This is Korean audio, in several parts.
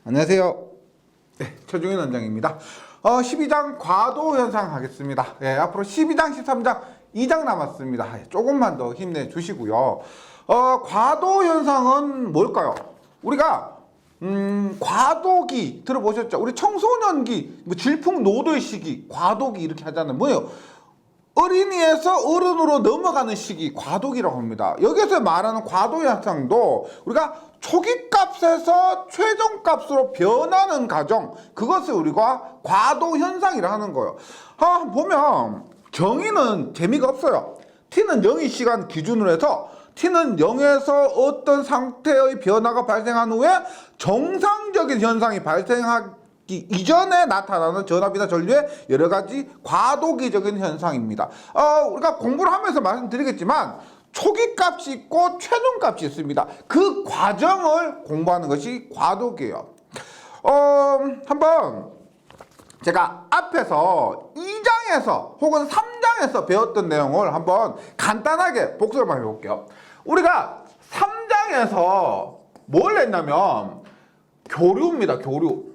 안녕하세요. 네, 최종인 원장입니다. 12장 과도 현상 하겠습니다. 앞으로 12장, 13장, 2장 남았습니다. 조금만 더 힘내주시고요. 과도 현상은 뭘까요? 우리가 과도기 들어보셨죠? 우리 청소년기, 질풍노도의 시기, 과도기 이렇게 하잖아요. 뭐예요? 어린이에서 어른으로 넘어가는 시기, 과도기라고 합니다. 여기서 말하는 과도 현상도 우리가 초기값에서 최종값으로 변하는 과정, 그것을 우리가 과도 현상이라 하는 거예요. 보면 정의는 재미가 없어요. t는 0의 시간 기준으로 해서 t는 0에서 어떤 상태의 변화가 발생한 후에 정상적인 현상이 발생하기 이전에 나타나는 전압이나 전류의 여러 가지 과도기적인 현상입니다. 우리가 공부를 하면서 말씀드리겠지만 초기값이 있고 최종값이 있습니다. 그 과정을 공부하는 것이 과도기예요. 한번 제가 앞에서 2장에서 혹은 3장에서 배웠던 내용을 한번 간단하게 복습을 한번 해볼게요. 우리가 3장에서 뭘 했냐면 교류입니다. 교류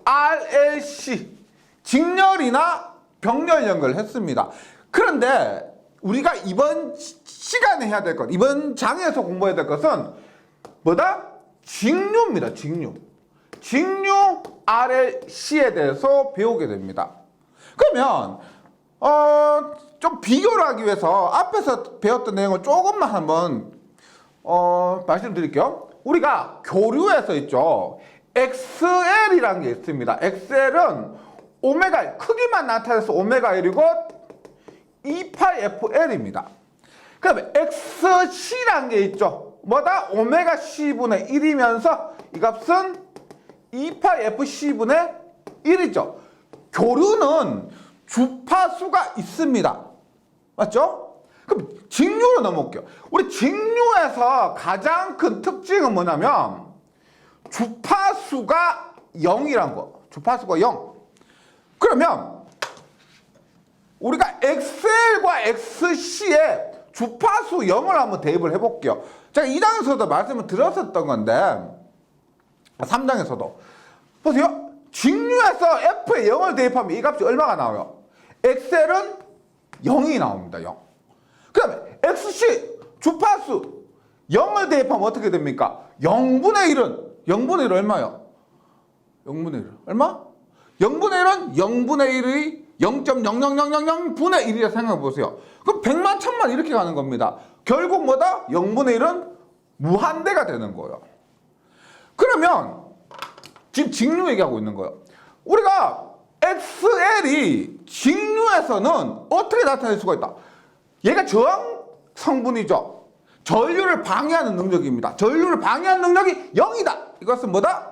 RLC 직렬이나 병렬 연결을 했습니다. 그런데 우리가 이번 시간에 해야 될 것, 이번 장에서 공부해야 될 것은 뭐다? 직류입니다. 직류 RLC에 대해서 배우게 됩니다. 그러면 좀 비교를 하기 위해서 앞에서 배웠던 내용을 조금만 한번 말씀드릴게요. 우리가 교류에서 있죠. XL이라는 게 있습니다. XL은 오메가 크기만 나타내서 오메가 L이고 28FL입니다. 그 다음에 XC라는 게 있죠. 뭐다? 오메가 C분의 1이면서 이 값은 28FC분의 1이죠. 교류는 주파수가 있습니다. 맞죠? 그럼 직류로 넘어올게요. 우리 직류에서 가장 큰 특징은 뭐냐면 주파수가 0이란 거. 주파수가 0. 그러면 우리가 XL과 XC에 주파수 0을 한번 대입을 해볼게요. 제가 2장에서도 말씀을 드렸었던 건데 3장에서도 보세요. 직류에서 F에 0을 대입하면 이 값이 얼마가 나와요? XL은 0이 나옵니다. 0. 그 다음에 XC 주파수 0을 대입하면 어떻게 됩니까? 0분의 1은 얼마요? 0분의 1 얼마? 0분의 1은 0분의 1의 0.00000분의 1이라 생각해 보세요. 그럼 100만, 1000만 이렇게 가는 겁니다. 결국 뭐다? 0분의 1은 무한대가 되는 거예요. 그러면 지금 직류 얘기하고 있는 거예요. 우리가 XL이 직류에서는 어떻게 나타낼 수가 있다? 얘가 저항 성분이죠. 전류를 방해하는 능력입니다. 전류를 방해하는 능력이 0이다. 이것은 뭐다?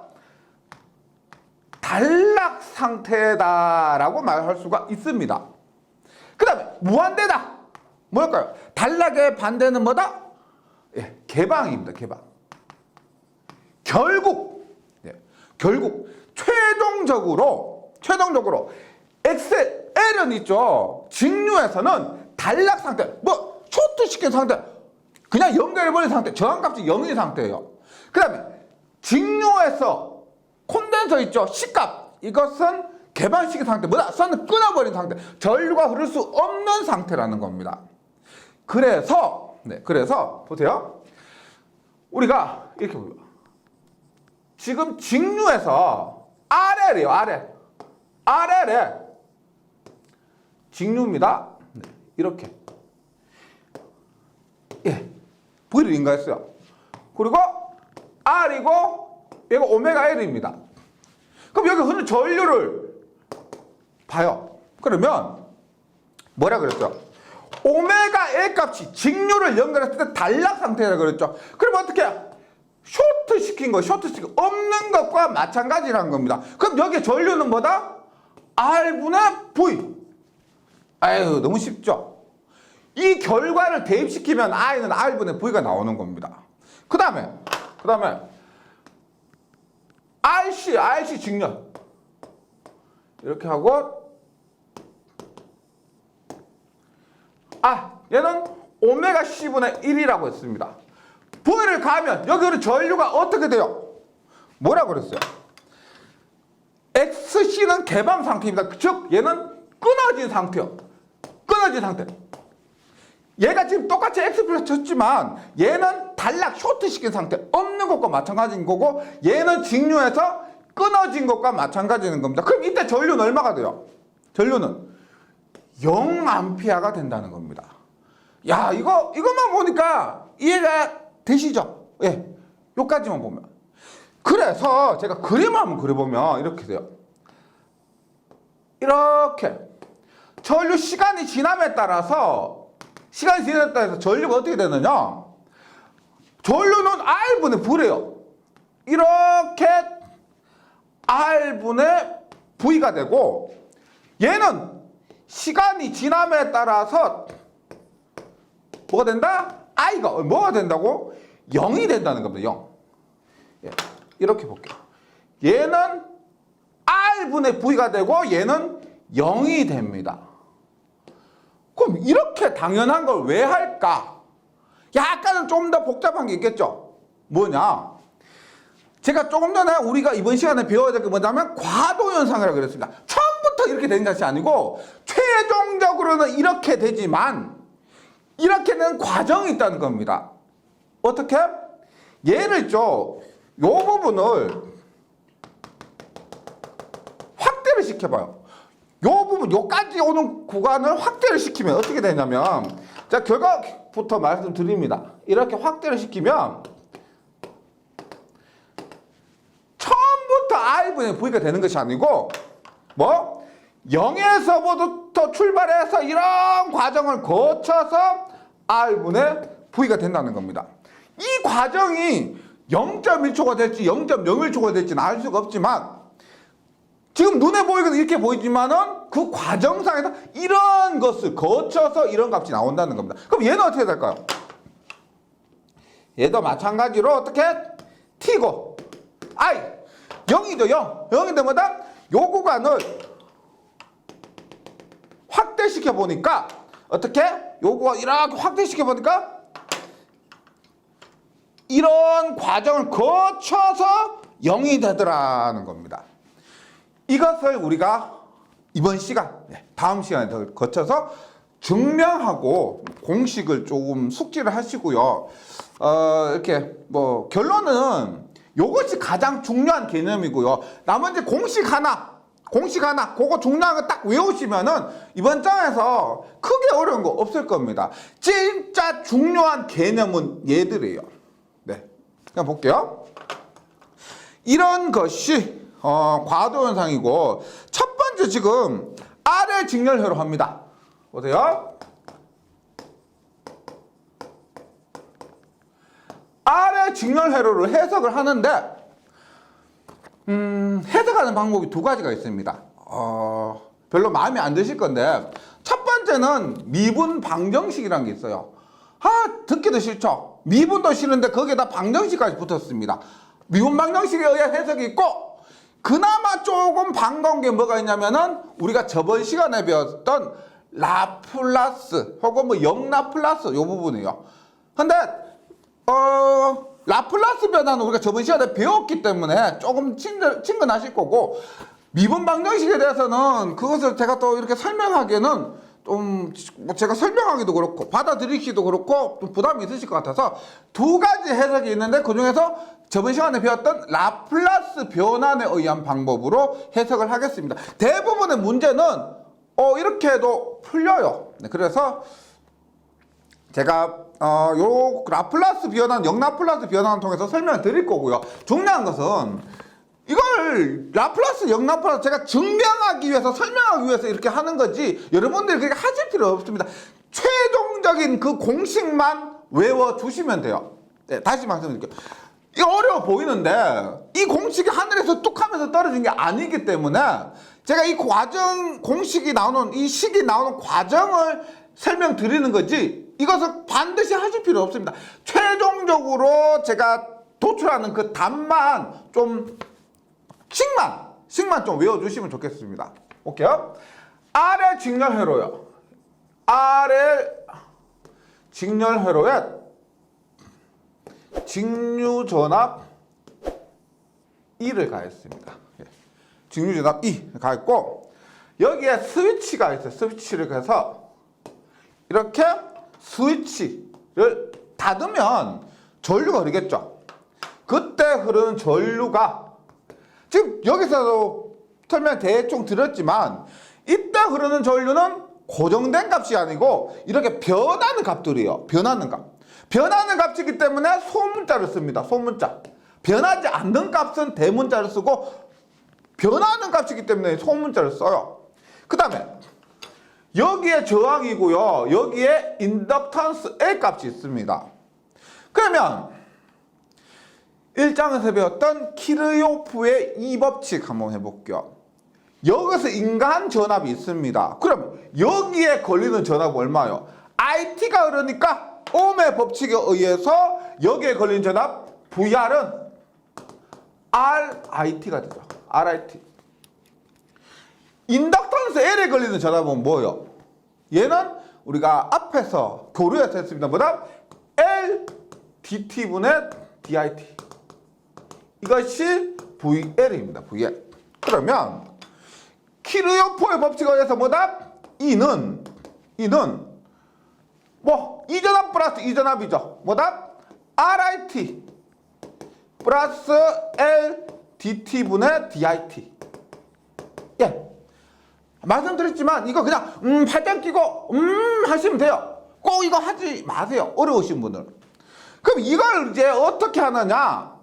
단락 상태다라고 말할 수가 있습니다. 그 다음에 무한대다. 뭘까요? 단락의 반대는 뭐다? 개방입니다. 개방. 결국 최종적으로 XL은 있죠. 직류에서는 단락 상태, 쇼트시킨 상태, 그냥 연결해버린 상태, 저항값이 0인 상태예요. 그 다음에 직류에서 콘덴서 있죠. C값, 이것은 개방시킨 상태, 선을 끊어버린 상태, 전류가 흐를 수 없는 상태라는 겁니다. 그래서 보세요. 우리가 이렇게 보여. 지금 직류에서 RL이에요. RL에 직류입니다. 이렇게 V를 인가했어요. 그리고 R이고 얘가 오메가 L입니다. 그럼 여기 흐르는 전류를 봐요. 그러면 뭐라 그랬죠? 오메가 L 값이 직류를 연결했을 때 단락 상태라 그랬죠. 그럼 어떻게 해요? 쇼트시킨 없는 것과 마찬가지라는 겁니다. 그럼 여기 전류는 뭐다? R분의 V. 아유, 너무 쉽죠? 이 결과를 대입시키면 I는 R분의 V가 나오는 겁니다. 그 다음에 RC 직렬 이렇게 하고 얘는 오메가 C분의 1이라고 했습니다. V를 가하면 여기 우리 전류가 어떻게 돼요? 뭐라 그랬어요? XC는 개방 상태입니다. 즉 얘는 끊어진 상태요. 끊어진 상태. 얘가 지금 똑같이 X표를 쳤지만 얘는 단락 쇼트시킨 상태. 없는 것과 마찬가지인 거고 얘는 직류해서 끊어진 것과 마찬가지인 겁니다. 그럼 이때 전류는 얼마가 돼요? 전류는 0A가 된다는 겁니다. 야, 이것만 보니까 이해가 되시죠? 예. 요까지만 보면. 그래서 제가 그림을 한번 그려보면 이렇게 돼요. 이렇게. 전류 시간이 지남에 따라서 전류가 어떻게 되느냐? 전류는 R분의 V래요. 이렇게 R분의 V가 되고 얘는 시간이 지남에 따라서 뭐가 된다? I가 뭐가 된다고? 0이 된다는 겁니다. 0. 예, 이렇게 볼게요. 얘는 R분의 V가 되고 얘는 0이 됩니다. 그럼 이렇게 당연한 걸 왜 할까? 약간은 좀 더 복잡한 게 있겠죠? 뭐냐? 제가 조금 전에 우리가 이번 시간에 배워야 될 게 뭐냐면 과도현상이라고 그랬습니다. 처음부터 이렇게 되는 것이 아니고 최종적으로는 이렇게 되지만 이렇게 되는 과정이 있다는 겁니다. 어떻게? 예를 요 부분을 확대를 시켜봐요. 요 부분, 요까지 오는 구간을 확대를 시키면 어떻게 되냐면, 자, 결과부터 말씀드립니다. 이렇게 확대를 시키면, 처음부터 R분의 V가 되는 것이 아니고, 0에서부터 출발해서 이런 과정을 거쳐서 R분의 V가 된다는 겁니다. 이 과정이 0.1초가 될지 0.01초가 될지는 알 수가 없지만, 지금 눈에 보이거든 이렇게 보이지만은 그 과정상에서 이런 것을 거쳐서 이런 값이 나온다는 겁니다. 그럼 얘는 어떻게 될까요? 얘도 마찬가지로 어떻게? T고 I 0이죠. 0. 0인데 뭐다? 요 구간을 확대시켜 보니까 어떻게? 요 구간 이렇게 확대시켜 보니까 이런 과정을 거쳐서 0이 되더라는 겁니다. 이것을 우리가 이번 시간, 다음 시간에 더 거쳐서 증명하고 공식을 조금 숙지를 하시고요. 이렇게 결론은 이것이 가장 중요한 개념이고요. 나머지 공식 하나, 그거 중요한 거 딱 외우시면은 이번 장에서 크게 어려운 거 없을 겁니다. 진짜 중요한 개념은 얘들이에요. 네, 그냥 볼게요. 이런 것이 과도현상이고 첫 번째 지금 R의 직렬회로 합니다. 보세요. R의 직렬회로를 해석을 하는데 해석하는 방법이 두 가지가 있습니다. 별로 마음에 안 드실 건데 첫 번째는 미분 방정식이라는 게 있어요. 듣기도 싫죠? 미분도 싫은데 거기에다 방정식까지 붙었습니다. 미분 방정식에 의한 해석이 있고 그나마 조금 반가운 게 뭐가 있냐면은 우리가 저번 시간에 배웠던 라플라스 혹은 영라플라스 요 부분이에요. 근데 라플라스 변화는 우리가 저번 시간에 배웠기 때문에 조금 친근하실 거고 미분 방정식에 대해서는 그것을 제가 또 이렇게 설명하기에는 좀 제가 설명하기도 그렇고 받아들이기도 그렇고 좀 부담이 있으실 것 같아서 두 가지 해석이 있는데 그중에서 저번 시간에 배웠던 라플라스 변환에 의한 방법으로 해석을 하겠습니다. 대부분의 문제는 이렇게 해도 풀려요. 네, 그래서 제가 요 라플라스 변환, 영라플라스 변환을 통해서 설명을 드릴 거고요. 중요한 것은 이걸 라플라스, 영라플라스 제가 증명하기 위해서 설명하기 위해서 이렇게 하는 거지 여러분들이 그렇게 하실 필요 없습니다. 최종적인 그 공식만 외워주시면 돼요. 네, 다시 말씀드릴게요. 이거 어려워 보이는데 이 공식이 하늘에서 뚝 하면서 떨어진 게 아니기 때문에 제가 이 과정, 공식이 나오는 이 식이 나오는 과정을 설명드리는 거지 이것을 반드시 하실 필요 없습니다. 최종적으로 제가 도출하는 그 답만 좀 식만 좀 외워주시면 좋겠습니다. 볼게요. R의 직렬회로요. R의 직렬회로에 직류전압 2를 가했습니다. 예. 직류전압 2 가했고 여기에 스위치가 있어요. 스위치를 해서 이렇게 스위치를 닫으면 전류가 흐르겠죠. 그때 흐르는 전류가 지금 여기서도 설명 대충 드렸지만 이때 흐르는 전류는 고정된 값이 아니고 이렇게 변하는 값들이에요. 변하는 값. 변하는 값이기 때문에 소문자를 씁니다. 소문자. 변하지 않는 값은 대문자를 쓰고 변하는 값이기 때문에 소문자를 써요. 그 다음에 여기에 저항이고요. 여기에 인덕턴스 L 값이 있습니다. 그러면 1장에서 배웠던 키르요프의 이 법칙 한번 해볼게요. 여기서 인간 전압이 있습니다. 그럼 여기에 걸리는 전압은 얼마예요? IT가 흐르니까 옴의 법칙에 의해서 여기에 걸린 전압 VR은 RIT가 되죠. RIT. 인덕턴스 L에 걸리는 전압은 뭐예요? 얘는 우리가 앞에서 교류에서 했습니다. 뭐다? L DT분의 DIT. 이것이 VL입니다. VL. 그러면 키르요프의 법칙에 의해서 뭐다? E는 뭐 이전압 플러스 이전압이죠. 뭐다? RIT 플러스 L DT분의 DIT. 예. 말씀드렸지만 이거 그냥 팔짱 끼고 하시면 돼요. 꼭 이거 하지 마세요. 어려우신 분들. 그럼 이걸 이제 어떻게 하느냐?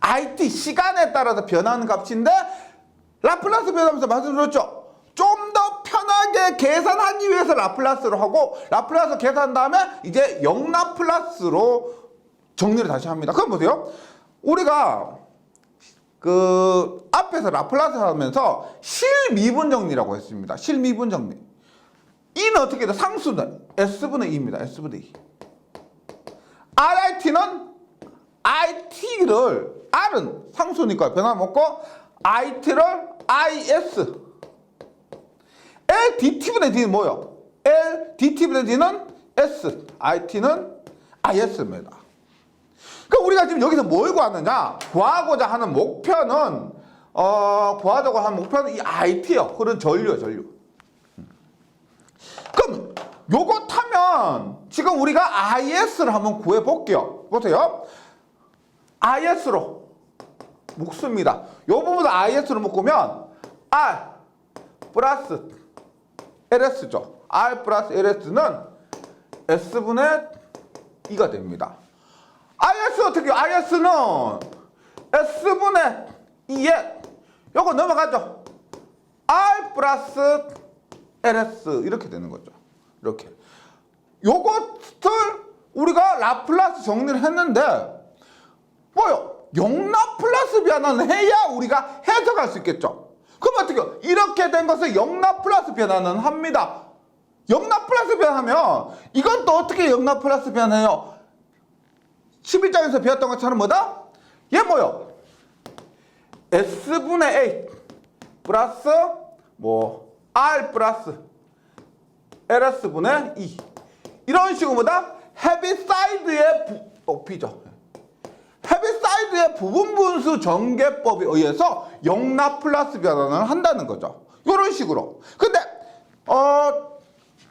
IT 시간에 따라서 변하는 값인데 라플라스 변하면서 말씀드렸죠. 좀 더 편하게 계산하기 위해서 라플라스로 하고 라플라스 계산한 다음에 이제 영라플라스로 정리를 다시 합니다. 그럼 보세요. 우리가 그 앞에서 라플라스 하면서 실미분 정리라고 했습니다. 실미분 정리. E는 어떻게 돼요? 상수는 S분의 2입니다. S분의 2. RIT는 IT를 R은 상수니까 변화먹고 IT를 IS. L DT분의 D는 뭐예요? L DT분의 D는 S. IT는 IS입니다. 그럼 우리가 지금 여기서 뭘 구하느냐? 구하고자 하는 목표는 구하자고 하는 목표는 이 IT요. 흐른 전류요, 전류. 그럼 요거 타면 지금 우리가 IS를 한번 구해 볼게요. 보세요. IS로 묶습니다. 요 부분을 IS로 묶으면 R 플러스 LS죠. R 플러스 LS는 S분의 2가 됩니다. IS 어떻게 해요? IS는 S분의 2에 요거 넘어가죠. R 플러스 LS 이렇게 되는 거죠. 이렇게. 요것을 우리가 라플라스 정리를 했는데 뭐요? 영라플라스 변환을 해야 우리가 해석할 수 있겠죠. 그럼 어떻게 해요? 이렇게 된 것을 영라플라스 변환은 합니다. 영라플라스 변환하면 이건 또 어떻게 영라플라스 변환해요? 11장에서 배웠던 것처럼 뭐다? 얘 뭐요? S분의 A 플러스 뭐 R 플러스 LS분의 2 이런 식으로 뭐다? 헤비사이드의 높이죠. 헤비사이드의 부분분수 전개법에 의해서 영라플라스 변환을 한다는 거죠. 이런 식으로. 근데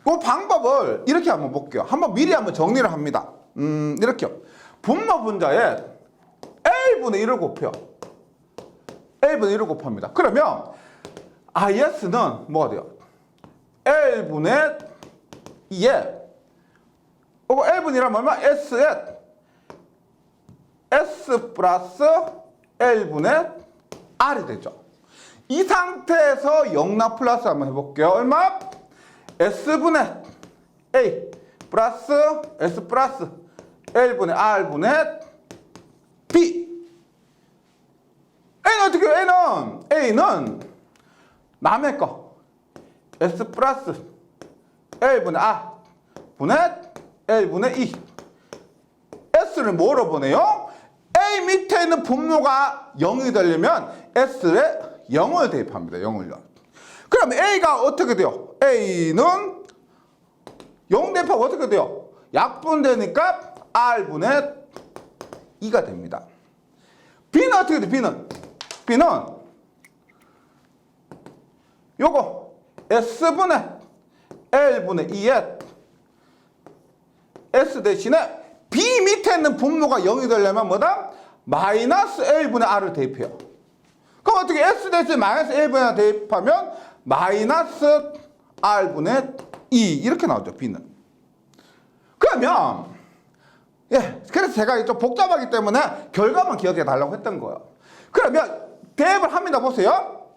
그 방법을 이렇게 한번 볼게요. 한번 미리 한번 정리를 합니다. 이렇게요. 분모 분자에 L분의 1을 곱해요. L분의 1을 곱합니다. 그러면 IS는 뭐가 돼요? L분의 2에 L분의 1하면 얼마? S에 S 플러스 L분의 R이 되죠. 이 상태에서 영라플라스 한번 해볼게요. 얼마? S분의 A 플러스 S 플러스 L분의 R분의 B. A는 어떻게 해요? A는 남의 거 S 플러스 L분의 R 분의 L분의 2. S를 뭐로 보내요? A 밑에 있는 분모가 0이 되려면 S에 0을 대입합니다. 0을요. 그럼 A가 어떻게 돼요? A는 0 대입하면 어떻게 돼요? 약분되니까 R분의 2가 됩니다. B는 어떻게 돼? B는 요거 S분의 L분의 2에 S 대신에 B 밑에 있는 분모가 0이 되려면 뭐다? 마이너스 L분의 R을 대입해요. 그럼 어떻게 S 대신에 마이너스 L분의 R 대입하면 마이너스 R분의 2 이렇게 나오죠. B는. 그러면 그래서 제가 좀 복잡하기 때문에 결과만 기억해 달라고 했던 거예요. 그러면 대입을 합니다. 보세요.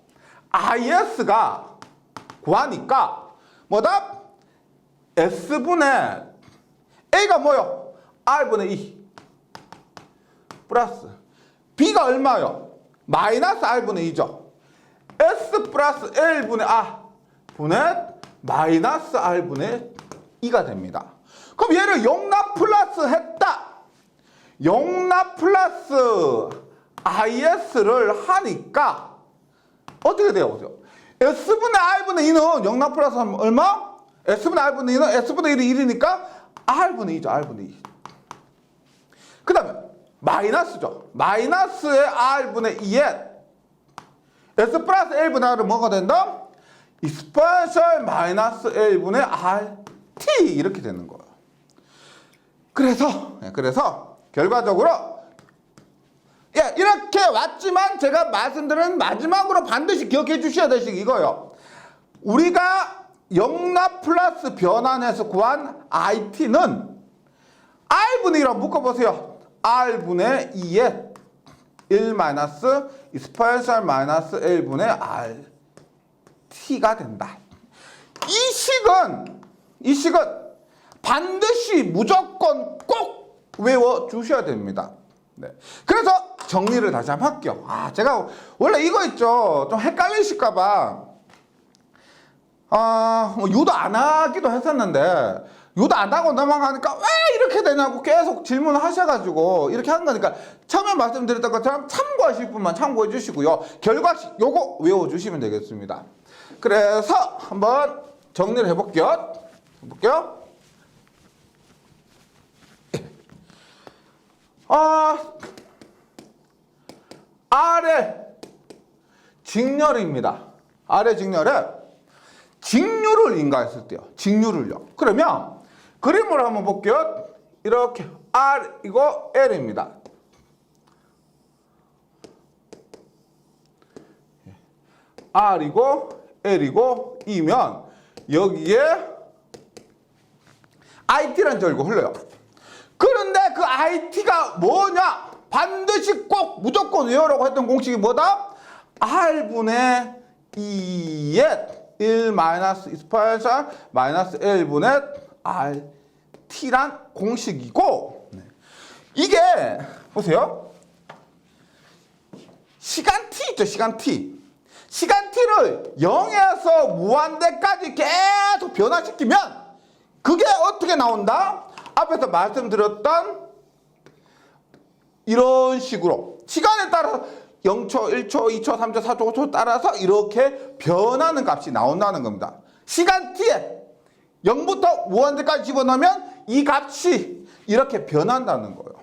IS가 구하니까 뭐다? S분의 A가 뭐요? R분의 2 플러스 B가 얼마요? 마이너스 R분의 2죠. S 플러스 L분의 R 분의 마이너스 R분의 2가 됩니다. 그럼 얘를 용납 플러스 했다. 용납 플러스 IS를 하니까 어떻게 돼요? 보세요. S분의 R분의 2는 용납 플러스 하면 얼마? S분의 R분의 2는 S분의 1이 1이니까 R분의 2죠. R분의 2. 그 다음에 마이너스죠. 마이너스의 R분의 2에 S 플러스 L분의 R은 뭐가 된다? 익스포넨셜 마이너스 L분의 RT 이렇게 되는 거예요. 그래서 결과적으로 이렇게 왔지만 제가 말씀드린 마지막으로 반드시 기억해 주셔야 될 것이 이거예요. 우리가 영납 플러스 변환해서 구한 IT는 R분의 2라고 묶어보세요. R분의 2에 1 마이너스 익스포넨셜 마이너스 L분의 RT가 된다. 이 식은 반드시 무조건 꼭 외워주셔야 됩니다. 네. 그래서 정리를 다시 한번 할게요. 제가 원래 이거 있죠. 좀 헷갈리실까봐 유도 안 하기도 했었는데 유도 안 하고 넘어가니까 왜 이렇게 되냐고 계속 질문을 하셔가지고 이렇게 한 거니까 처음에 말씀드렸던 것처럼 참고하실 분만 참고해 주시고요. 결과식 요거 외워주시면 되겠습니다. 그래서 한번 정리를 해볼게요. 아래 직렬입니다. 아래 직렬에 직류를 인가했을 때요. 직류를요. 그러면 그림으로 한번 볼게요. 이렇게 R이고 L입니다. R이고 L이고 E면 여기에 IT라는 절고 흘러요. 그런데 그 IT가 뭐냐? 반드시 꼭 무조건 외우라고 했던 공식이 뭐다? R분의 2에 1 마이너스 익스포넨셜 마이너스 L분의 RT란 공식이고 이게 보세요. 시간 T 있죠. 시간 T. 시간 T를 0에서 무한대까지 계속 변화시키면 그게 어떻게 나온다? 앞에서 말씀드렸던 이런 식으로 시간에 따라서 0초, 1초, 2초, 3초, 4초, 5초 따라서 이렇게 변하는 값이 나온다는 겁니다. 시간 T에 0부터 무한대까지 집어넣으면 이 값이 이렇게 변한다는 거예요.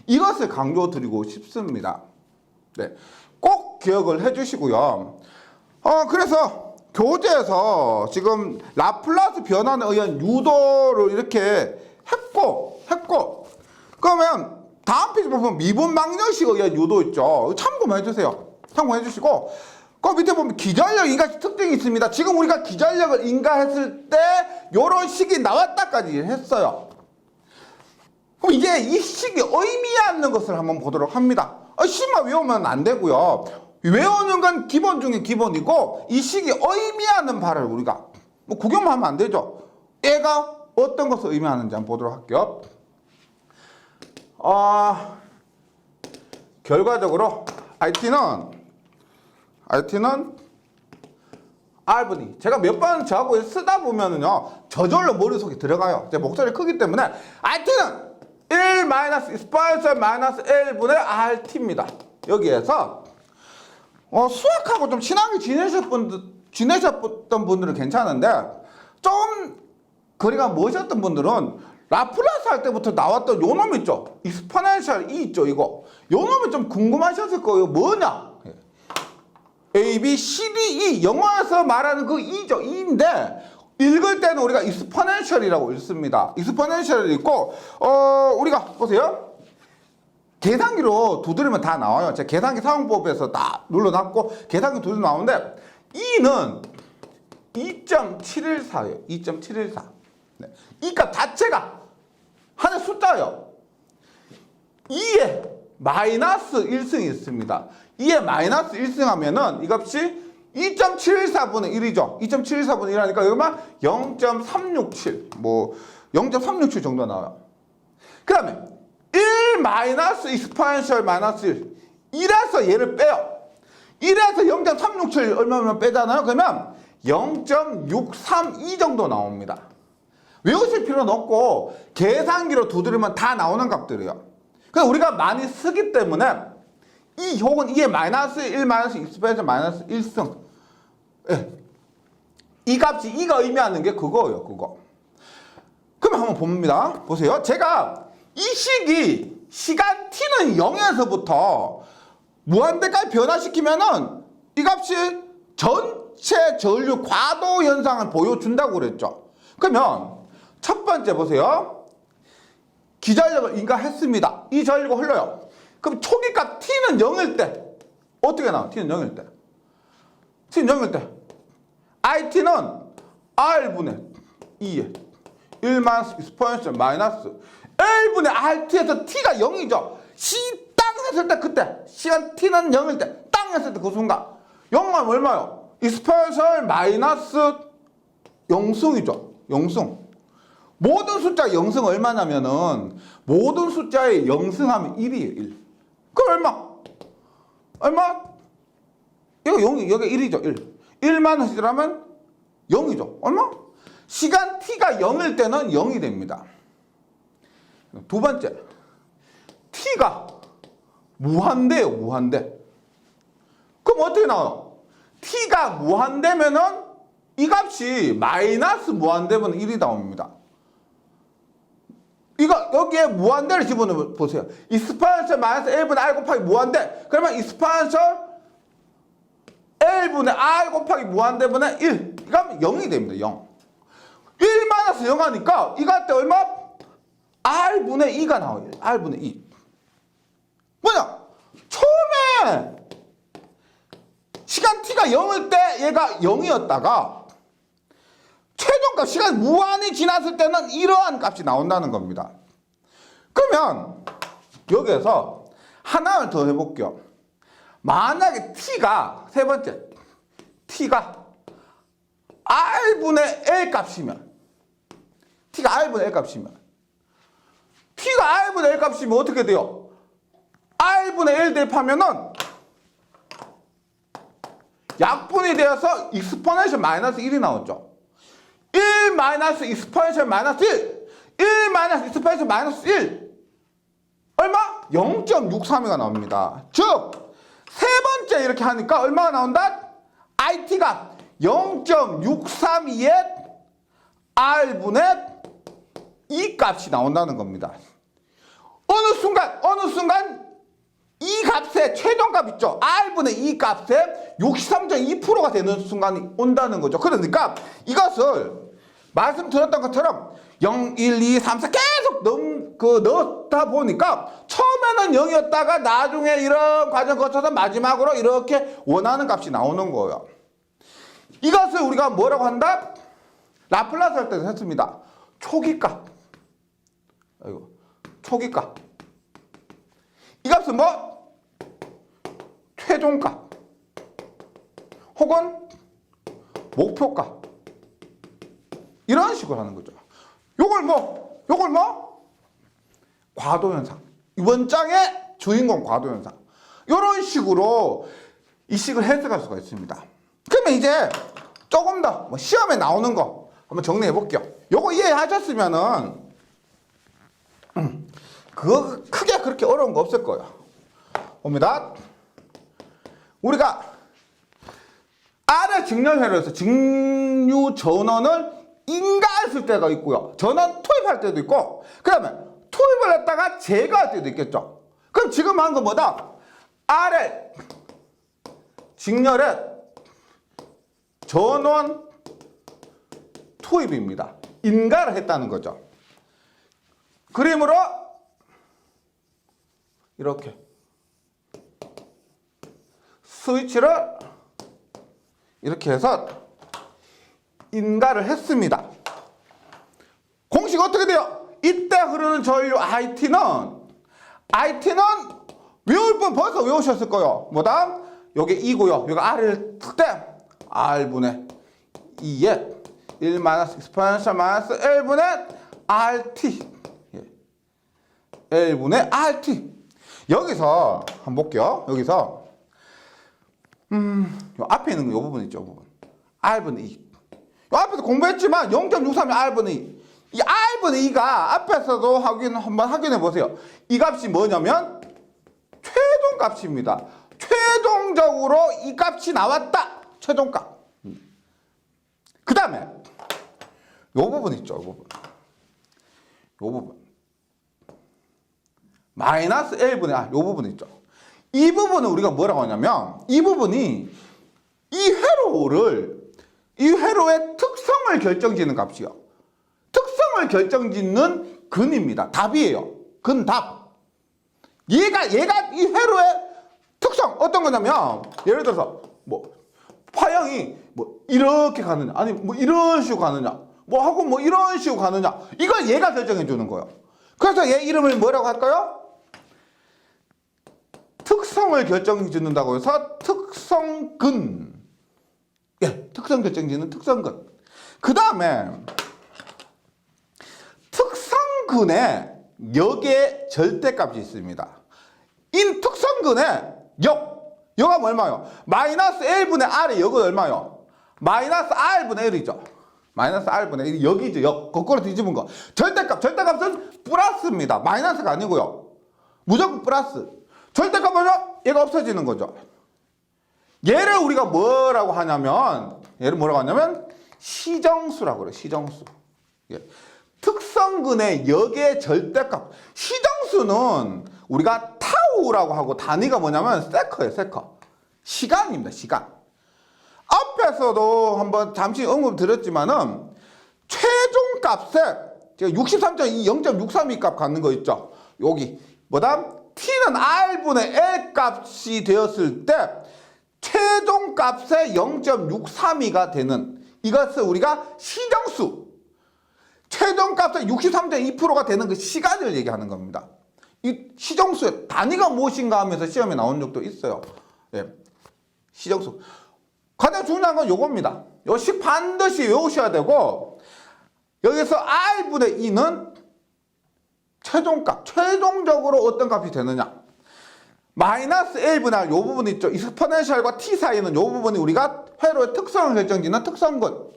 이것을 강조드리고 싶습니다. 네, 꼭 기억을 해주시고요. 그래서 교재에서 지금 라플라스 변환에 의한 유도를 이렇게 했고 그러면 다음 페이지 보면 미분 방정식에 의한 유도 있죠. 참고만 해주세요. 참고해 주시고 그 밑에 보면 기전력 인가 특징이 있습니다. 지금 우리가 기전력을 인가했을 때 이런 식이 나왔다까지 했어요. 그럼 이게 이 식이 의미하는 것을 한번 보도록 합니다. 식만 외우면 안 되고요. 외우는 건 기본 중에 기본이고 이 식이 의미하는 바를 우리가 뭐 구경만 하면 안 되죠. 얘가 어떤 것을 의미하는지 한번 보도록 할게요. 결과적으로 IT는 R분이 제가 몇 번 저하고 쓰다 보면은요 저절로 머릿속에 들어가요. 제 목소리 크기 때문에 IT는 1 마이너스 익스포넨셜 마이너스 L분의 RT입니다. 여기에서 수학하고 좀 친하게 지내셨던 분들은 괜찮은데 좀 거리가 머셨던 분들은 라플라스 할 때부터 나왔던 요 놈 있죠? 익스포넨셜 E 있죠, 이거. 요 놈이 좀 궁금하셨을 거예요. 뭐냐? A, B, C, D, E. 영어에서 말하는 그 E죠. E인데, 읽을 때는 우리가 익스포넨셜이라고 읽습니다. 익스포넨셜을 읽고, 우리가, 보세요. 계산기로 두드리면 다 나와요. 제가 계산기 사용법에서 다 눌러놨고, 계산기 두드리면 나오는데, E는 2.714예요. 2.714. 네. 이 값 자체가 하나의 숫자예요. 2에 마이너스 1승이 있습니다. 2에 마이너스 1승 하면은 이 값이 2.714분의 1이죠. 2.714분의 1 하니까 여기만 0.367, 뭐 0.367 정도 나와요. 그 다음에 1 마이너스 익스포넨셜 마이너스 1. 1에서 얘를 빼요. 1에서 0.367 얼마면 빼잖아요. 그러면 0.632 정도 나옵니다. 외우실 필요는 없고 계산기로 두드리면 다 나오는 값들이에요. 그래서 우리가 많이 쓰기 때문에 이 혹은 2의 마이너스 1 마이너스 익스포넨셜 마이너스 1승, 예. 이 값이 2가 의미하는 게 그거예요. 그거. 그럼 한번 봅니다. 보세요. 제가 이 식이 시간 t는 0에서부터 무한대까지 변화시키면은 이 값이 전체 전류 과도 현상을 보여준다고 그랬죠. 그러면 첫 번째 보세요. 기전력을 인가했습니다. 이 전류가 흘러요. 그럼 초기값 t는 0일 때 어떻게 나와? t는 0일 때. t는 0일 때 it는 r분의 2에 1 마이너스 익스포넨셜 마이너스 L분의 RT에서 t가 0이죠. C 땅 했을 때 그때 시간 t는 0일 때 땅 했을 때 그 순간 0은 얼마요? 익스포넨셜 마이너스 0승이죠. 0승. 모든 숫자 0승 얼마냐면은 모든 숫자의 0승하면 1이에요. 1. 그럼 얼마? 이거 0이 여기 1이죠. 1. 1만 해주라면 0이죠. 얼마? 시간 t가 0일 때는 0이 됩니다. 두 번째, t가 무한대예요. 무한대. 그럼 어떻게 나와요? t가 무한대면은 이 값이 마이너스 무한대면 1이 나옵니다. 이거 여기에 무한대를 집어넣어 보세요. 익스포넨셜 마이너스 1분의 r 곱하기 무한대. 그러면 익스포넨셜 L분의 R 곱하기 무한대분의 1. 이거 하면 0이 됩니다. 0. 1 마이너스 0 하니까 이거 할 때 얼마? R분의 2가 나와요. R분의 2. 뭐냐? 처음에 시간 t가 0일 때 얘가 0이었다가 최종값 시간 무한히 지났을 때는 이러한 값이 나온다는 겁니다. 그러면 여기에서 하나를 더 해볼게요. 만약에 t가 세 번째 t가 r분의 l 값이면 t가 r분의 l 값이면 t가 r분의 l 값이면 어떻게 돼요? r분의 l 대입하면은 약분이 되어서 익스포넨셜 마이너스 1이 나왔죠. 1 마이너스 익스포넨셜 마이너스 1 1 마이너스 익스포넨셜 마이너스 1 얼마? 0.632가 나옵니다. 즉 세 번째 이렇게 하니까 얼마가 나온다? it가 0.632의 r분의 2 값이 나온다는 겁니다. 어느 순간 이 값의 최종값 있죠. r분의 2 값의 63.2%가 되는 순간이 온다는 거죠. 그러니까 이것을 말씀드렸던 것처럼 0, 1, 2, 3, 4 계속 넣다 보니까 처음에는 0이었다가 나중에 이런 과정 거쳐서 마지막으로 이렇게 원하는 값이 나오는 거예요. 이것을 우리가 뭐라고 한다? 라플라스 할 때도 했습니다. 초기값. 초기값. 이 값은 뭐? 최종값. 혹은 목표값. 이런 식으로 하는 거죠. 요걸 뭐? 과도현상. 이번 장의 주인공 과도현상. 이런 식으로 이 식을 해석할 수가 있습니다. 그러면 이제 조금 더 시험에 나오는 거 한번 정리해 볼게요. 요거 이해하셨으면은 그거 크게 그렇게 어려운 거 없을 거예요. 봅니다. 우리가 R의 직렬회로에서 직류 전원을 인가했을 때가 있고요. 전원 투입할 때도 있고, 그 다음에 투입을 했다가 제거할 때도 있겠죠. 그럼 지금 한 건 뭐다? RL 직렬의 전원 투입입니다. 인가를 했다는 거죠. 그림으로 이렇게 스위치를 이렇게 해서 인가를 했습니다. 공식 어떻게 돼요? 이때 흐르는 전류 IT는 외울 분 벌써 외우셨을 거예요. 뭐다? 요게 2고요. 요게 R을 때 R분의 2에 1 마이너스 익스포넨셜 마이너스 L분의 RT. L분의 RT. 여기서 한번 볼게요. 여기서 요 앞에 있는 거 요 부분 있죠. 요 부분. R분의 2. 요 앞에서 공부했지만 0.63이 R분의 2. 이 R분의 2가 앞에서도 한번 확인해 보세요. 이 값이 뭐냐면 최종 값입니다. 최종적으로 이 값이 나왔다. 최종값. 그 다음에 요 부분 있죠. 요 부분. 요 부분. 마이너스 L분의 R. 요 부분 있죠. 이 부분은 우리가 뭐라고 하냐면 이 부분이 이 회로의 특성을 결정짓는 값이요. 특성을 결정짓는 근입니다. 답이에요. 근답. 얘가 이 회로의 특성 어떤 거냐면 예를 들어서 뭐 파형이 뭐 이렇게 가느냐 아니 뭐 이런 식으로 가느냐 뭐 하고 뭐 이런 식으로 가느냐 이걸 얘가 결정해 주는 거예요. 그래서 얘 이름을 뭐라고 할까요? 특성을 결정해 주는다고 해서 특성근. 예, 특성 결정짓는 특성근. 그 다음에 특성근에 역의 절대값이 있습니다. 이 특성근에 역가 얼마요? 마이너스 L분의 R의 역은 얼마요? 마이너스 R분의 L이죠. 마이너스 R분의 1 역이죠. 역. 거꾸로 뒤집은 거. 절대값은 플러스입니다. 마이너스가 아니고요. 무조건 플러스. 절대값은 얘가 없어지는 거죠. 얘를 우리가 뭐라고 하냐면 시정수라고 그래요. 시정수. 예. 특성근의 역의 절대값. 시정수는 우리가 타우라고 하고 단위가 뭐냐면 세커예요. 세커. 시간입니다. 시간. 앞에서도 한번 잠시 언급 드렸지만은 최종값에 제가 63.2 0.632 값 갖는 거 있죠. 여기 뭐다? t는 r분의 l 값이 되었을 때 최종값의 0.632가 되는 이것을 우리가 시정수. 최종값의 63.2%가 되는 그 시간을 얘기하는 겁니다. 이 시정수의 단위가 무엇인가 하면서 시험에 나온 적도 있어요. 예. 시정수. 가장 중요한 건 요겁니다. 요식 반드시 외우셔야 되고 여기서 R분의 2는 최종값, 최종적으로 어떤 값이 되느냐. 마이너스 L분의 R 요 부분 있죠. 익스포넨셜과 T 사이는 요 부분이 우리가 회로의 특성을 결정짓는 특성근.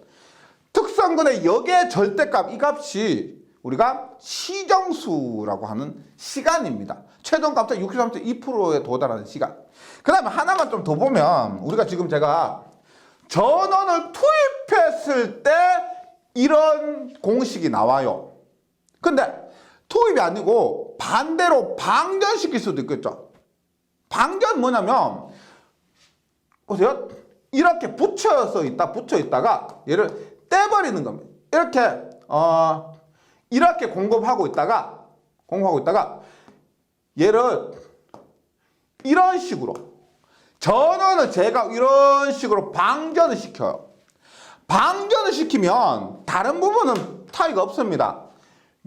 특성근의 역의 절대값 이 값이 우리가 시정수라고 하는 시간입니다. 최종값의 63.2%에 도달하는 시간. 그 다음에 하나만 좀 더 보면 우리가 지금 제가 전원을 투입했을 때 이런 공식이 나와요. 근데 투입이 아니고 반대로 방전시킬 수도 있겠죠. 방전 뭐냐면 보세요. 이렇게 붙여 있다가 얘를 떼버리는 겁니다. 이렇게 공급하고 있다가 얘를 이런 식으로 전원을 제가 이런 식으로 방전을 시켜요. 방전을 시키면 다른 부분은 타이가 없습니다.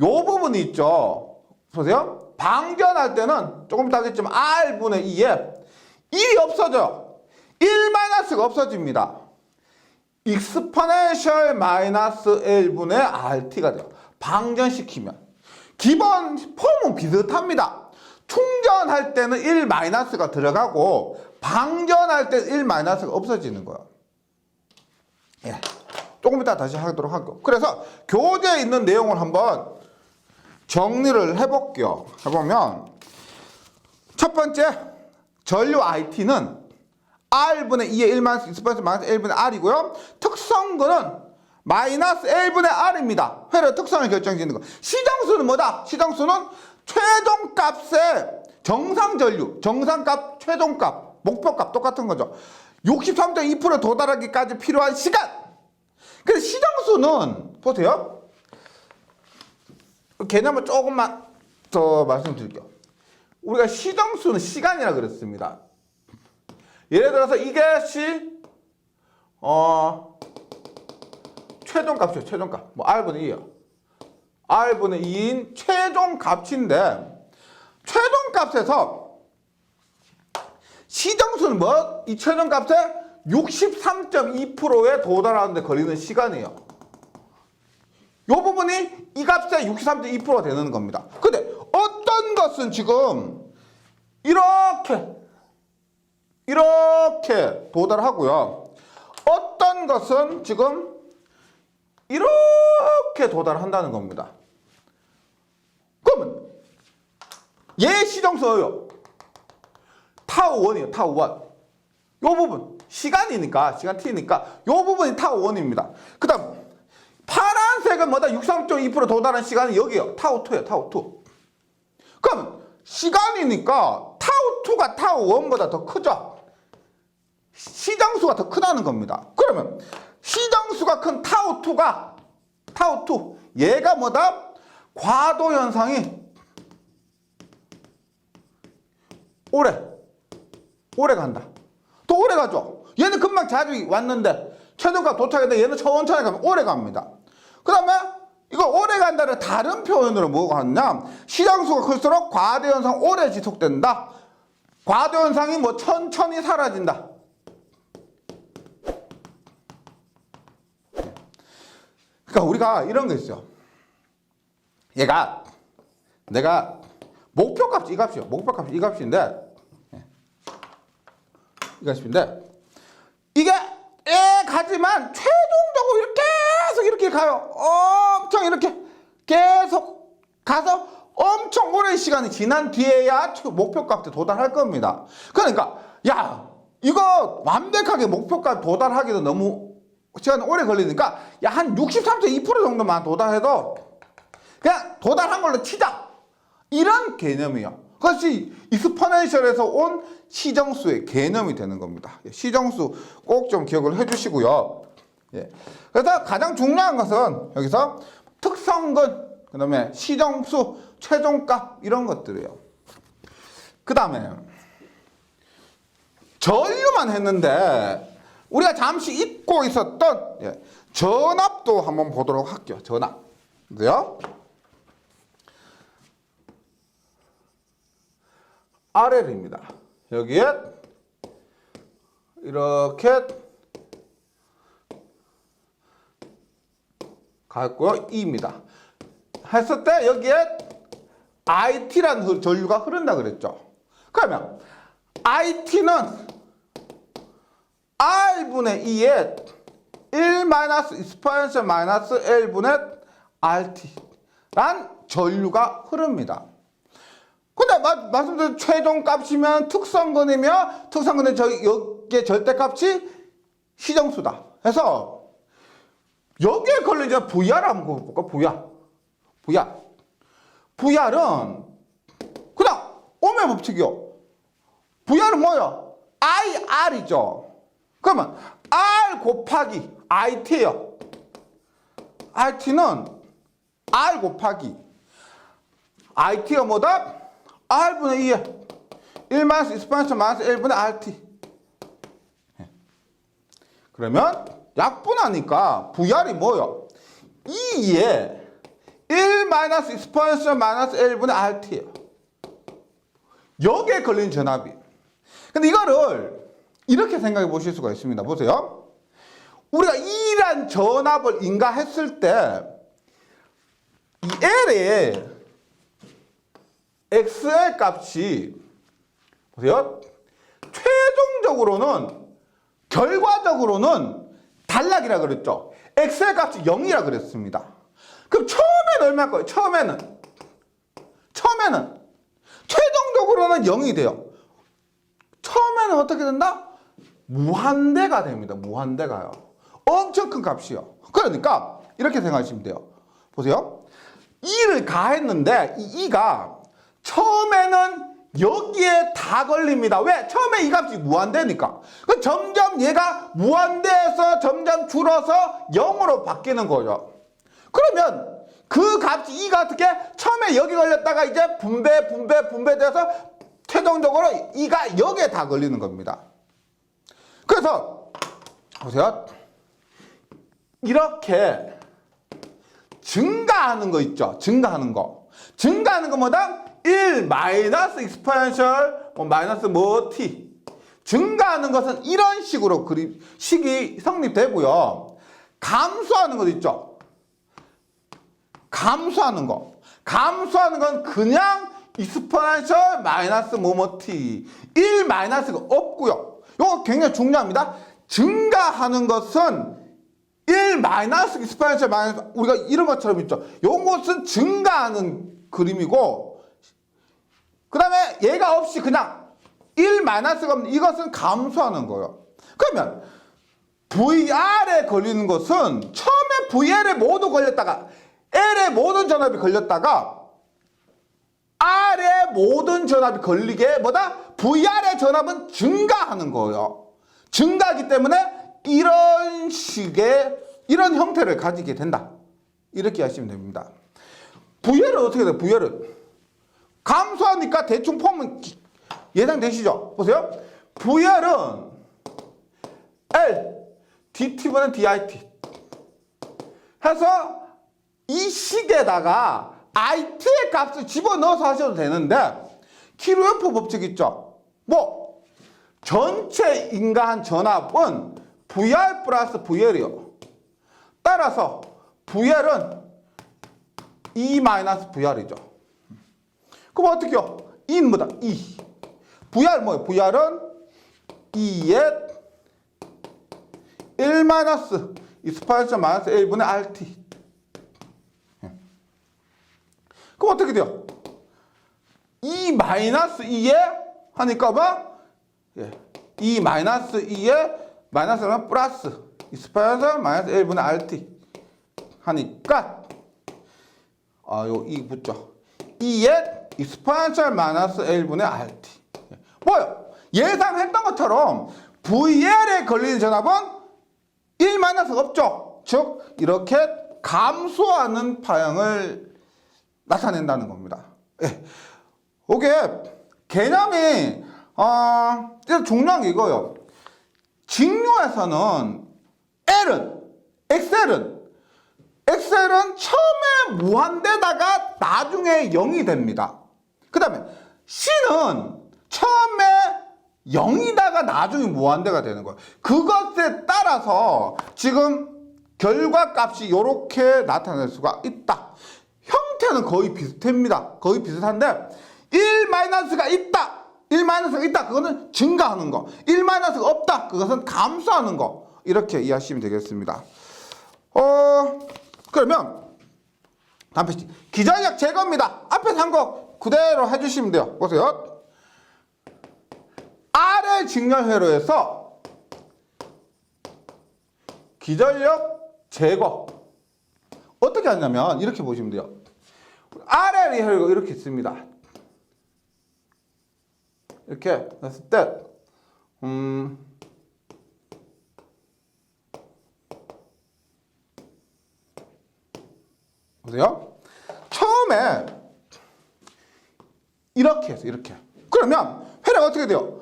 요 부분이 있죠. 보세요. 방전할 때는 조금 이따 하겠지만 R분의 2에 1이 없어져요. 1-가 없어집니다. 익스포넨셜 마이너스 L분의 RT가 돼요. 방전시키면. 기본 폼은 비슷합니다. 충전할 때는 1-가 들어가고 방전할 때는 1-가 없어지는 거예요. 예. 조금 이따 다시 하도록 하고. 그래서 교재에 있는 내용을 한번 정리를 해볼게요. 해보면 첫 번째 전류 IT는 R분의 2의 1 익스포넨셜 마이너스 L분의 R이고요. 특성근은 마이너스 L분의 R입니다. 회로의 특성을 결정짓는 거. 시정수는 뭐다? 시정수는 최종값의 정상전류, 정상값, 최종값, 목표값 똑같은 거죠. 63.2%에 도달하기까지 필요한 시간. 그래서 시정수는 보세요. 개념을 조금만 더 말씀드릴게요. 우리가 시정수는 시간이라 그랬습니다. 예를 들어서 이게 최종값이에요. 최종값. 뭐 R분의 2예요. R분의 2인 최종값인데 최종값에서 시정수는 뭐? 이 최종값에 63.2%에 도달하는데 걸리는 시간이에요. 이 부분이 이 값에 63.2%가 되는 겁니다. 근데 어떤 것은 지금 이렇게 도달하고요. 어떤 것은 지금 이렇게 도달한다는 겁니다. 그러면 얘 시정수예요. 타우 1이에요. 타우 1. 요 부분 시간이니까 시간 t니까 요 부분이 타우 1입니다. 그 다음 파란색은 뭐다? 63.2% 도달한 시간이 여기요. 타우 2예요. 타우 2. 그럼 시간이니까 타우 2가 타우 1보다 더 크죠? 시정수가 더 크다는 겁니다. 그러면 시정수가 큰 타우 2가 타우 2 얘가 뭐다? 과도 현상이 오래 간다. 더 오래 가죠. 얘는 금방 자주 왔는데 최종값 도착했는데 얘는 천천히 가면 오래 갑니다. 그 다음에 이거 오래 간다는 다른 표현으로 뭐가 하냐? 시장수가 클수록 과대현상 오래 지속된다. 과대현상이 뭐 천천히 사라진다. 그러니까 우리가 이런 거 있어요. 얘가 내가 목표값이 이 값이요. 목표값이 이 값인데 이 값인데 이게 가지만 최종적으로 이렇게 계속 이렇게 가요. 엄청 이렇게 계속 가서 엄청 오랜 시간이 지난 뒤에야 목표값에 도달할 겁니다. 그러니까 야 이거 완벽하게 목표값 도달하기도 너무 시간이 오래 걸리니까 야 한 63.2% 정도만 도달해도 그냥 도달한 걸로 치자. 이런 개념이에요. 그것이 익스포넨셜에서 온 시정수의 개념이 되는 겁니다. 시정수 꼭 좀 기억을 해주시고요. 예. 그래서 가장 중요한 것은 여기서 특성근, 그 다음에 시정수, 최종값 이런 것들이에요. 그 다음에 전류만 했는데 우리가 잠시 잊고 있었던 전압도 한번 보도록 할게요. 전압. 그래요? RL입니다. 여기에 이렇게 갔고요. E입니다. 했을 때 여기에 IT라는 전류가 흐른다 그랬죠. 그러면 IT는 R분의 2에 1-exponential 마이너스 L분의 RT 란 전류가 흐릅니다. 근데 말씀드린 최종값이면 특성근이며 특성근의 여기에 절대값이 시정수다. 해서 여기에 걸린 이제 VR 한번 볼까? VR은 그냥 오메 법칙이요. VR은 뭐예요? IR이죠. 그러면 R 곱하기 IT예요. RT는 R 곱하기 IT가 뭐다? R분의 2에 1-exponential 마이너스 L분의 RT. 그러면 약분하니까 VR이 뭐예요? 2에 1-exponential 마이너스 L분의 RT예요. 여기에 걸린 전압이. 근데 이거를 이렇게 생각해 보실 수가 있습니다. 보세요. 우리가 E란 전압을 인가했을 때 이 L의 XL 값이 보세요. 최종적으로는 결과적으로는 단락이라 그랬죠. XL 값이 0이라 그랬습니다. 그럼 처음에는 얼마일 거예요? 처음에는 최종적으로는 0이 돼요. 처음에는 어떻게 된다? 무한대가 됩니다. 무한대가요. 엄청 큰 값이요. 그러니까 이렇게 생각하시면 돼요. 보세요. 2를 가했는데 이 2가 처음에는 여기에 다 걸립니다. 왜? 처음에 이 값이 무한대니까. 그 점점 얘가 무한대에서 점점 줄어서 0으로 바뀌는 거죠. 그러면 그 값이 2가 어떻게 처음에 여기 걸렸다가 이제 분배돼서 최종적으로 2가 여기에 다 걸리는 겁니다. 그래서 보세요. 이렇게 증가하는 거 있죠. 증가하는 거. 증가하는 거보다 1 마이너스 익스포넨셜 마이너스 t. 증가하는 것은 이런 식으로 식이 성립되고요. 감소하는 것 있죠. 감소하는 거. 감소하는 건 그냥 익스포넨셜 마이너스 t. 1 마이너스가 없고요. 이거 굉장히 중요합니다. 증가하는 것은 1 마이너스 익스포넨셜 마이너스 우리가 이런 것처럼 있죠. 요것은 증가하는 그림이고 그 다음에 얘가 없이 그냥 1 마이너스가 없는 이것은 감소하는 거예요. 그러면 VR에 걸리는 것은 처음에 VL에 모두 걸렸다가 L에 모든 전압이 걸렸다가 R에 모든 전압이 걸리게 뭐다? VR의 전압은 증가하는 거예요. 증가하기 때문에 이런 식의 이런 형태를 가지게 된다. 이렇게 하시면 됩니다. VL은 어떻게 돼요? VL은 감소하니까 대충 폼은 예상되시죠? 보세요. VR은 L DT분은 DIT 해서 이 식에다가 IT의 값을 집어넣어서 하셔도 되는데 키루요프 법칙 있죠? 뭐 전체 인가한 전압은 VR 플러스 VL이요. 따라서 VL은 E 마이너스 VR이죠. 그럼 어떻게 해요? E는 뭐다? E. VR 뭐예요? VR은 E의 1 마이너스 익스포넨셜 마이너스 1분의 RT. 그럼 어떻게 돼요? E 마이너스 2에 하니까 뭐? 예. E 마이너스 2에 마이너스는 플러스 익스포넨셜 마이너스 1분의 RT 하니까 요 E 붙죠. 2에 익스포넨셜 마이너스 1분의 RT. 뭐요? 예상했던 것처럼 VL에 걸리는 전압은 1 마이너스가 없죠. 즉 이렇게 감소하는 파형을 나타낸다는 겁니다. 예. 이게 개념이 중요한 게 이거예요. 직류에서는 엑셀은 처음에 무한대다가 나중에 0이 됩니다. 그 다음에 C는 처음에 0이다가 나중에 무한대가 되는 거예요. 그것에 따라서 지금 결과값이 이렇게 나타날 수가 있다. 형태는 거의 비슷합니다. 거의 비슷한데 1 마이너스가 있다. 1 마이너스가 있다. 그거는 증가하는 거. 1 마이너스가 없다. 그것은 감소하는 거. 이렇게 이해하시면 되겠습니다. 그러면 다음 페이지. 기전력 제거입니다. 앞에서 한 거 그대로 해주시면 돼요. 보세요. R의 직렬회로에서 기전력 제거 어떻게 하냐면 이렇게 보시면 돼요. R의 회로가 이렇게 있습니다. 이렇게 했을 때 보세요. 처음에 이렇게 해서 이렇게. 그러면 회로가 어떻게 돼요?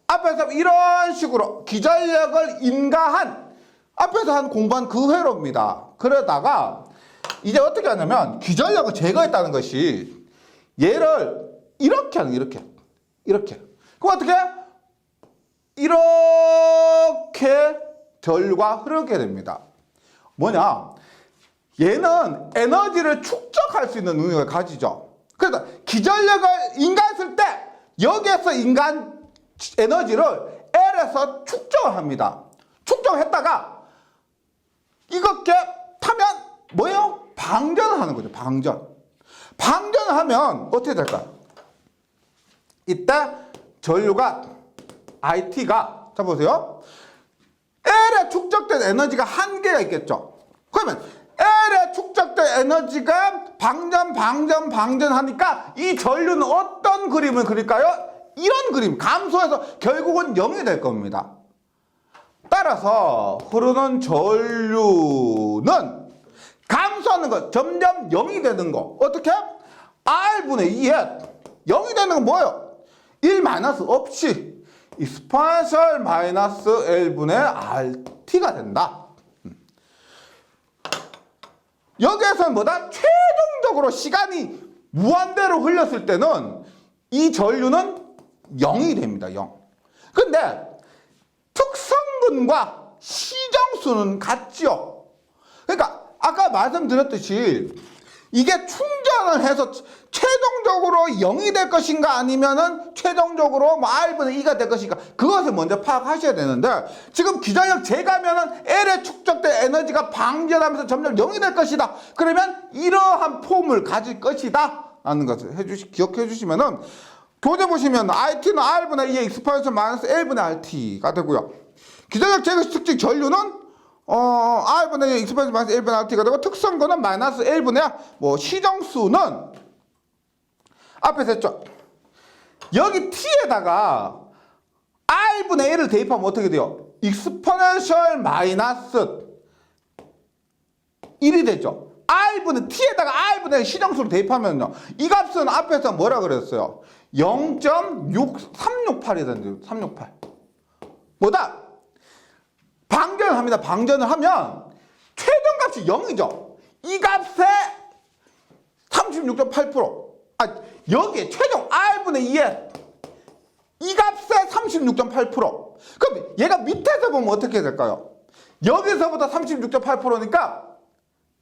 앞에서 이런 식으로 기전력을 인가한 앞에서 한 공부한 그 회로입니다. 그러다가 이제 어떻게 하냐면 기전력을 제거했다는 것이 얘를 이렇게 하는 이렇게. 그럼 어떻게? 이렇게 전류가 흐르게 됩니다. 뭐냐? 얘는 에너지를 축적할 수 있는 능력을 가지죠. 그래서 기전력을 인가했을 때 여기에서 인가한 에너지를 L에서 축적을 합니다. 축적했다가 이렇게 타면 뭐예요? 방전을 하는 거죠. 방전을 하면 어떻게 될까요? 이때 전류가 IT가 자 보세요. L에 축적된 에너지가 한계가 있겠죠. 그러면 L에 축적된 에너지가 방전하니까 이 전류는 어떤 그림을 그릴까요? 이런 그림, 감소해서 결국은 0이 될 겁니다. 따라서 흐르는 전류는 감소하는 것, 점점 0이 되는 거. 어떻게? R분의 2에 0이 되는 건 뭐예요? 1 마이너스 없이 익스포넨셜 마이너스 L분의 RT가 된다. 여기에서는 뭐다? 최종적으로 시간이 무한대로 흘렸을 때는 이 전류는 0이 됩니다. 0. 근데 특성근과 시정수는 같지요. 그러니까 아까 말씀드렸듯이 이게 충전을 해서 최종적으로 0이 될 것인가 아니면은 최종적으로 뭐 R분의 2가 될 것인가 그것을 먼저 파악하셔야 되는데 지금 기전력 재가면은 L에 축적된 에너지가 방전하면서 점점 0이 될 것이다. 그러면 이러한 폼을 가질 것이다 라는 것을 기억해 주시면은 교재 보시면 RT는 R분의 2의 익스포넨셜 마이너스 L분의 RT가 되고요. 기전력 제거 특징 전류는 R분의 익스포넨셜 마이너스 L분의 RT가 되고 특성근은 마이너스 L분의 뭐 시정수는 앞에서 했죠. 여기 T에다가 R분의 L을 대입하면 어떻게 돼요? 익스포넨셜 마이너스 1이 되죠. R분의 T에다가 R분의 시정수를 대입하면요. 이 값은 앞에서 뭐라 그랬어요? 0.6368이 되는데요. 368. 뭐다? 방전을 합니다. 방전을 하면 최종값이 0이죠. 이 값에 36.8%. 여기에 최종 R분의 2에 이 값에 36.8%. 그럼 얘가 밑에서 보면 어떻게 될까요? 여기서부터 36.8%니까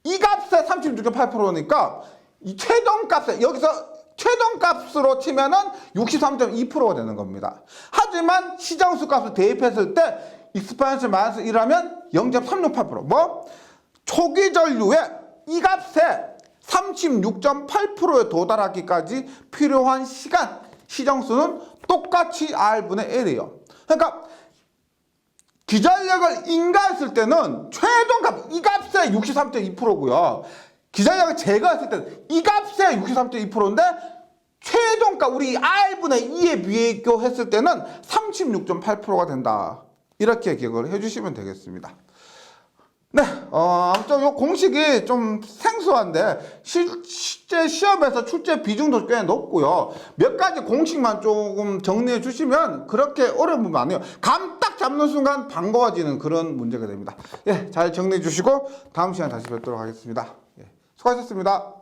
이 값에 36.8%니까 이 최종값에 여기서 최종값으로 치면은 63.2%가 되는 겁니다. 하지만 시정수 값을 대입했을 때 익스포넨셜 마이너스 1하면 0.368%. 뭐? 초기 전류의 이 값에 36.8%에 도달하기까지 필요한 시간, 시정수는 똑같이 R분의 L이에요. 그러니까 기전력을 인가했을 때는 최종값, 이 값에 63.2%고요. 기전력을 제거했을 때는 이 값에 63.2%인데 최종값, 우리 R분의 2에 비교했을 때는 36.8%가 된다. 이렇게 기억을 해주시면 되겠습니다. 네, 아무튼 이 공식이 좀 생소한데 실제 시험에서 출제 비중도 꽤 높고요. 몇 가지 공식만 조금 정리해 주시면 그렇게 어려운 부분 아니에요. 감 딱 잡는 순간 반가워지는 그런 문제가 됩니다. 예, 잘 정리해 주시고 다음 시간에 다시 뵙도록 하겠습니다. 예, 수고하셨습니다.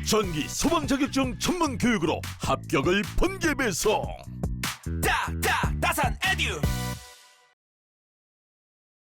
전기 소방 자격증 전문 교육으로 합격을 번개 배송. 딱딱 따산 에듀